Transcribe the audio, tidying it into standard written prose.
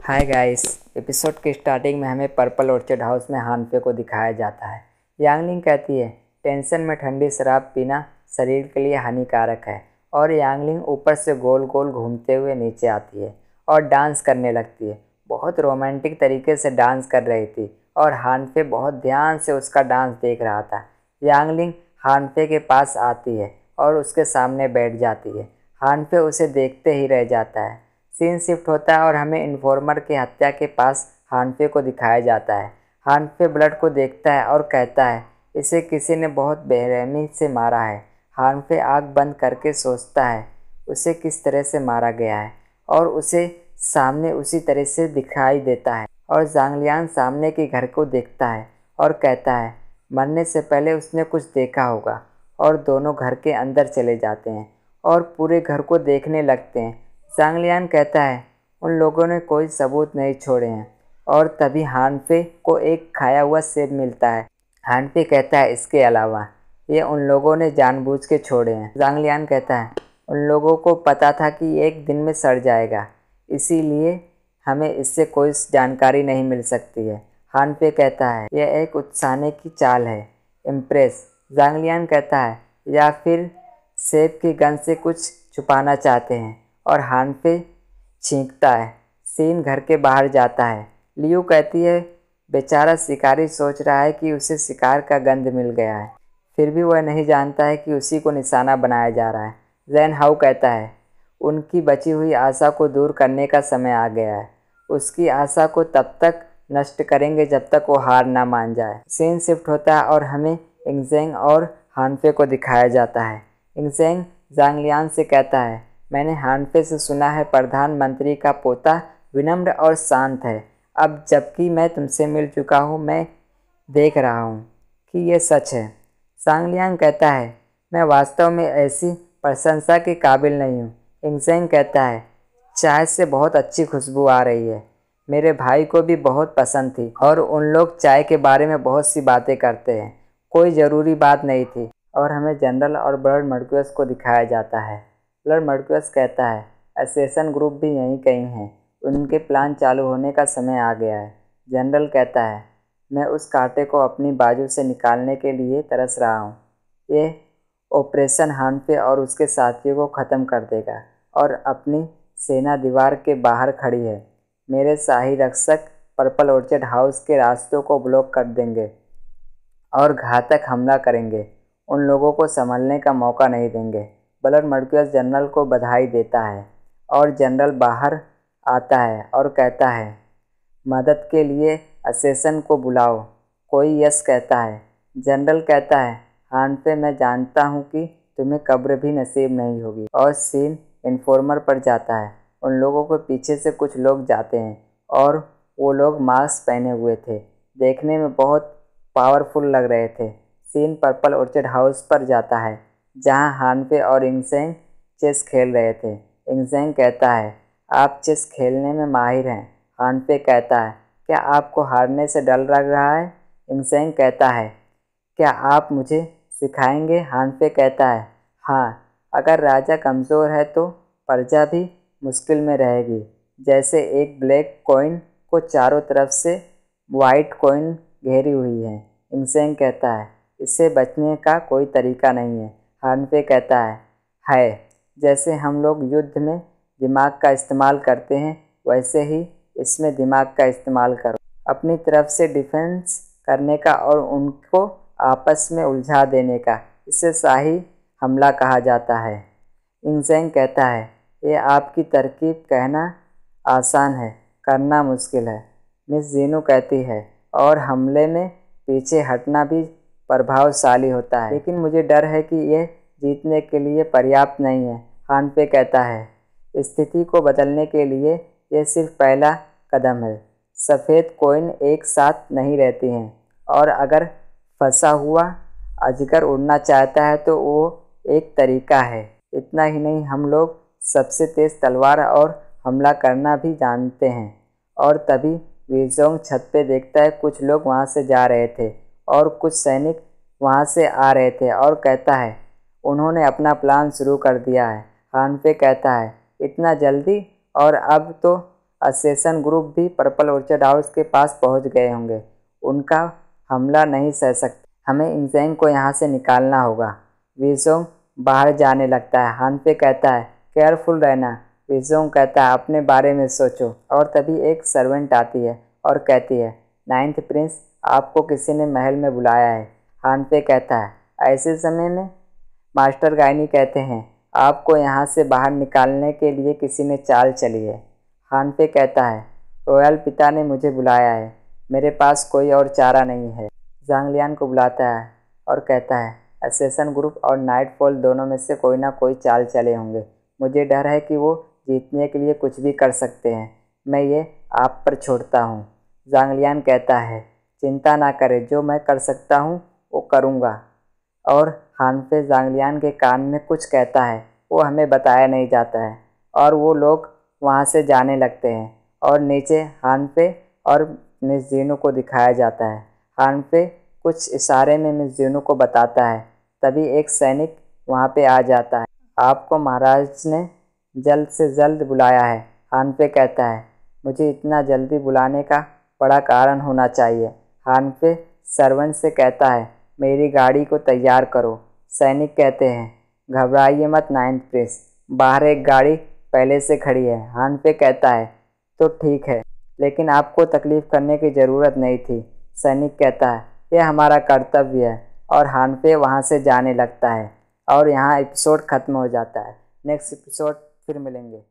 Hi guys. Episode के starting में हमें पर्पल ऑर्चर्ड हाउस में हानफे को दिखाया जाता है। यांगलिंग कहती है टेंशन में ठंडी शराब पीना शरीर के लिए हानिकारक है और यांगलिंग ऊपर से गोल गोल घूमते हुए नीचे आती है और डांस करने लगती है। बहुत रोमांटिक तरीके से डांस कर रही थी और हानफे बहुत ध्यान से उसका डांस देख रहा था। यांगलिंग हानफे के पास आती है और उसके सामने बैठ जाती है। हानफे उसे देखते ही रह जाता है। सीन शिफ्ट होता है और हमें इन्फॉर्मर की हत्या के पास हानफे को दिखाया जाता है। हानफे ब्लड को देखता है और कहता है इसे किसी ने बहुत बेरहमी से मारा है। हानफे आँख बंद करके सोचता है उसे किस तरह से मारा गया है और उसे सामने उसी तरह से दिखाई देता है। और जांगलियान सामने के घर को देखता है और कहता है मरने से पहले उसने कुछ देखा होगा। और दोनों घर के अंदर चले जाते हैं और पूरे घर को देखने लगते हैं। जांगलियान कहता है उन लोगों ने कोई सबूत नहीं छोड़े हैं। और तभी हानफे को एक खाया हुआ सेब मिलता है। हानफे कहता है इसके अलावा ये उन लोगों ने जानबूझ के छोड़े हैं। जांगलियान कहता है उन लोगों को पता था कि एक दिन में सड़ जाएगा, इसीलिए हमें इससे कोई जानकारी नहीं मिल सकती है। हानफे कहता है यह एक उकसाने की चाल है, इम्प्रेस। जांगलियान कहता है या फिर सेब की गंध से कुछ छुपाना चाहते हैं और हानफे छींकता है। सीन घर के बाहर जाता है। लियू कहती है बेचारा शिकारी सोच रहा है कि उसे शिकार का गंध मिल गया है, फिर भी वह नहीं जानता है कि उसी को निशाना बनाया जा रहा है। जैन हाउ कहता है उनकी बची हुई आशा को दूर करने का समय आ गया है। उसकी आशा को तब तक नष्ट करेंगे जब तक वो हार ना मान जाए। सीन शिफ्ट होता है और हमें इंगजेंग और हानफे को दिखाया जाता है। इंगजेंग जांगलियान से कहता है मैंने हानफे से सुना है प्रधानमंत्री का पोता विनम्र और शांत है। अब जबकि मैं तुमसे मिल चुका हूँ, मैं देख रहा हूँ कि ये सच है। जांगलियान कहता है मैं वास्तव में ऐसी प्रशंसा के काबिल नहीं हूँ। इंगजेंग कहता है चाय से बहुत अच्छी खुशबू आ रही है, मेरे भाई को भी बहुत पसंद थी और उन लोग चाय के बारे में बहुत सी बातें करते हैं। कोई ज़रूरी बात नहीं थी। और हमें जनरल और ब्लड मर्क्यूस को दिखाया जाता है। ब्लड मर्क्यूस कहता है असैसिन ग्रुप भी यहीं कहीं है, उनके प्लान चालू होने का समय आ गया है। जनरल कहता है मैं उस कांटे को अपनी बाजू से निकालने के लिए तरस रहा हूँ। ये ऑपरेशन हानफे और उसके साथियों को ख़त्म कर देगा। और अपनी सेना दीवार के बाहर खड़ी है। मेरे शाही रक्षक पर्पल ऑर्चर्ड हाउस के रास्तों को ब्लॉक कर देंगे और घातक हमला करेंगे। उन लोगों को संभलने का मौका नहीं देंगे। ब्लड मर्क्यूस जनरल को बधाई देता है और जनरल बाहर आता है और कहता है मदद के लिए असैसिन को बुलाओ। कोई यस कहता है। जनरल कहता है हानफे मैं जानता हूँ कि तुम्हें कब्र भी नसीब नहीं होगी। और सीन इन्फॉर्मर पर जाता है। उन लोगों को पीछे से कुछ लोग जाते हैं और वो लोग मास्क पहने हुए थे, देखने में बहुत पावरफुल लग रहे थे। सीन पर्पल ऑर्चर्ड हाउस पर जाता है जहां हानफे और इंगजेंग चेस खेल रहे थे। इंगजेंग कहता है आप चेस खेलने में माहिर हैं। हानफे कहता है क्या आपको हारने से डर लग रहा है? इंगजेंग कहता है क्या आप मुझे सिखाएंगे? हानफे कहता है हाँ, अगर राजा कमज़ोर है तो प्रजा भी मुश्किल में रहेगी। जैसे एक ब्लैक कॉइन को चारों तरफ से वाइट कॉइन घेरी हुई है। इंगजेंग कहता है इससे बचने का कोई तरीका नहीं है। हानफे कहता है जैसे हम लोग युद्ध में दिमाग का इस्तेमाल करते हैं वैसे ही इसमें दिमाग का इस्तेमाल करो, अपनी तरफ से डिफेंस करने का और उनको आपस में उलझा देने का। इसे शाही हमला कहा जाता है। इंगजेंग कहता है ये आपकी तरकीब कहना आसान है, करना मुश्किल है। मिस जीनू कहती है और हमले में पीछे हटना भी प्रभावशाली होता है, लेकिन मुझे डर है कि यह जीतने के लिए पर्याप्त नहीं है। हानफे कहता है स्थिति को बदलने के लिए यह सिर्फ पहला कदम है। सफ़ेद कॉइन एक साथ नहीं रहती हैं और अगर फंसा हुआ अजगर उड़ना चाहता है तो वो एक तरीका है। इतना ही नहीं, हम लोग सबसे तेज़ तलवार और हमला करना भी जानते हैं। और तभी वीरजोंग छत पे देखता है कुछ लोग वहाँ से जा रहे थे और कुछ सैनिक वहाँ से आ रहे थे और कहता है उन्होंने अपना प्लान शुरू कर दिया है। हानफे कहता है इतना जल्दी? और अब तो असेसन ग्रुप भी पर्पल ऑर्चर्ड हाउस के पास पहुंच गए होंगे। उनका हमला नहीं सह सकते, हमें इंसेंग को यहाँ से निकालना होगा। विजोंग बाहर जाने लगता है। हानफे कहता है केयरफुल रहना। विजोंग कहता है अपने बारे में सोचो। और तभी एक सर्वेंट आती है और कहती है 9th प्रिंस, आपको किसी ने महल में बुलाया है। हानफे कहता है ऐसे समय में? मास्टर गाइनी कहते हैं आपको यहाँ से बाहर निकालने के लिए किसी ने चाल चली है। हानफे कहता है रॉयल पिता ने मुझे बुलाया है, मेरे पास कोई और चारा नहीं है। ज़ांग लियान को बुलाता है और कहता है असेसन ग्रुप और नाइटफॉल दोनों में से कोई ना कोई चाल चले होंगे। मुझे डर है कि वो जीतने के लिए कुछ भी कर सकते हैं। मैं ये आप पर छोड़ता हूँ। ज़ांग लियान कहता है चिंता ना करें, जो मैं कर सकता हूँ वो करूँगा। और हानफे ज़ांग लियान के कान में कुछ कहता है, वो हमें बताया नहीं जाता है। और वो लोग वहाँ से जाने लगते हैं और नीचे हानफे और मिस जीनू को दिखाया जाता है। हानफे कुछ इशारे में मिस जीनू को बताता है। तभी एक सैनिक वहाँ पे आ जाता है। आपको महाराज ने जल्द से जल्द बुलाया है। हानफे कहता है मुझे इतना जल्दी बुलाने का बड़ा कारण होना चाहिए। हानफे सर्वेंट से कहता है मेरी गाड़ी को तैयार करो। सैनिक कहते हैं घबराइए मत 9th प्रिंस, बाहर एक गाड़ी पहले से खड़ी है। हानफे कहता है तो ठीक है, लेकिन आपको तकलीफ़ करने की ज़रूरत नहीं थी। सैनिक कहता है यह हमारा कर्तव्य है। और हानफे वहाँ से जाने लगता है और यहाँ एपिसोड ख़त्म हो जाता है। नेक्स्ट एपिसोड फिर मिलेंगे।